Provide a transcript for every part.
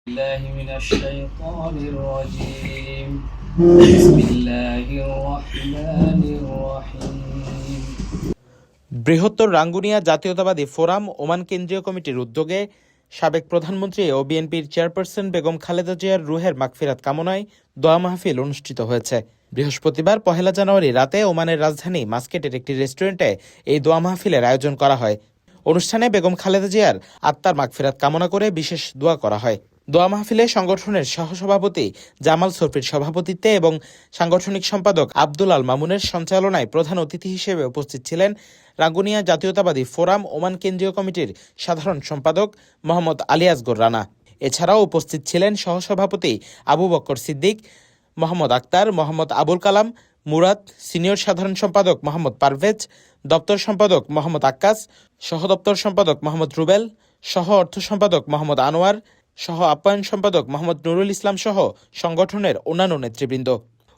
الله من الشيطان الرجيم بسم الله الرحمن الرحيم বৃহত্তর রাঙ্গুনিয়া জাতীয়তাবাদী forum Oman কেন্দ্রীয় কমিটির উদ্যোগে সাবেক প্রধানমন্ত্রী ও বিএনপির চেয়ারপারসন বেগম খালেদা জিয়ার রুহের মাগফিরাত কামনায় দোয়া মাহফিল অনুষ্ঠিত হয়েছে। বৃহস্পতিবার 1 জানুয়ারি রাতে ওমানের রাজধানী মাস্কেটের একটি রেস্টুরেন্টে এই দোয়া মাহফিলের আয়োজন করা হয়। অনুষ্ঠানে বেগম খালেদা জিয়ার আত্মার মাগফিরাত কামনা করে বিশেষ দোয়া করা হয়। দোয়া মাহফিলে সংগঠনের সহসভাপতি জামাল সরফির সভাপতিত্বে এবং সাংগঠনিক সম্পাদক আব্দুল আল মামুনের সঞ্চালনায় প্রধান অতিথি হিসেবে উপস্থিত ছিলেন রাঙ্গুনিয়া জাতীয়তাবাদী ফোরাম ওমান কেন্দ্রীয় কমিটির সাধারণ সম্পাদক মোহাম্মদ আলী আসগর রানা। এছাড়াও উপস্থিত ছিলেন সহসভাপতি আবু বকর সিদ্দিক, মোহাম্মদ আক্তার, মোহাম্মদ আবুল কালাম মুরাদ, সিনিয়র সাধারণ সম্পাদক মোহাম্মদ পারভেজ, দপ্তর সম্পাদক মোহাম্মদ আক্কাস, সহ দপ্তর সম্পাদক মোহাম্মদ রুবেল, সহ অর্থ সম্পাদক মোহাম্মদ আনোয়ার, সহ আপ্যায়ন সম্পাদক মোহাম্মদ নুরুল ইসলাম সহ সংগঠনের অন্যান্য নেতৃবৃন্দ।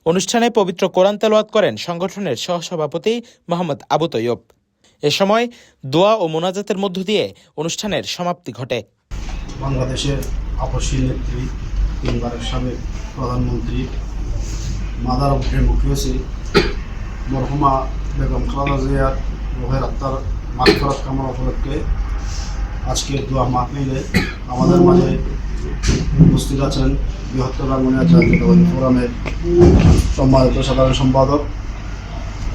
অনুষ্ঠানে পবিত্র কোরআন তেলাওয়াত করেন সংগঠনের সহসভাপতি মোহাম্মদ আবু তৈয়ব। এ সময় দোয়া ও মোনাজাতের মধ্য দিয়ে অনুষ্ঠানের সমাপ্তি ঘটে। বাংলাদেশের আপসী নেত্রী, তিনবারের সাবেক প্রধানমন্ত্রী, মাদার অব ডেমোক্রেসি মরহুমা বেগম খালেদা জিয়ার রুহের আত্মার মাগফিরাত কামনা উপলক্ষে আজকের দোয়া মাহফিলে আমাদের মাঝে উপস্থিত আছেন বৃহত্তর রাঙ্গুনিয়া জাতীয়তাবাদী ফোরামের সম্মানিত সাধারণ সম্পাদক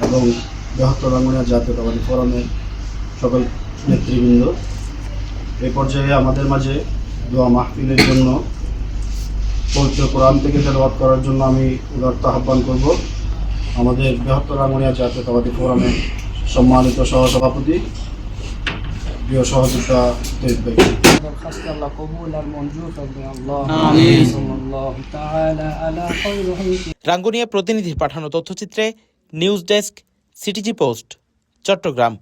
এবং বৃহত্তর রাঙ্গুনিয়া জাতীয়তাবাদী ফোরামের সকল নেতৃবৃন্দ। এই পর্যায়ে আমাদের মাঝে দোয়া মাহফিলের জন্য পবিত্র কোরআন থেকে তেলাওয়াত করার জন্য আমি উদারতা আহ্বান করব আমাদের বৃহত্তর রাঙ্গুনিয়া জাতীয়তাবাদী ফোরামের সম্মানিত সহসভাপতি প্রিয় সহযোদ্ধা তৈব ভাই। রাঙ্গুনিয়া প্রতিনিধির পাঠানো তথ্যচিত্রে news desk, CTG post, Chittagong.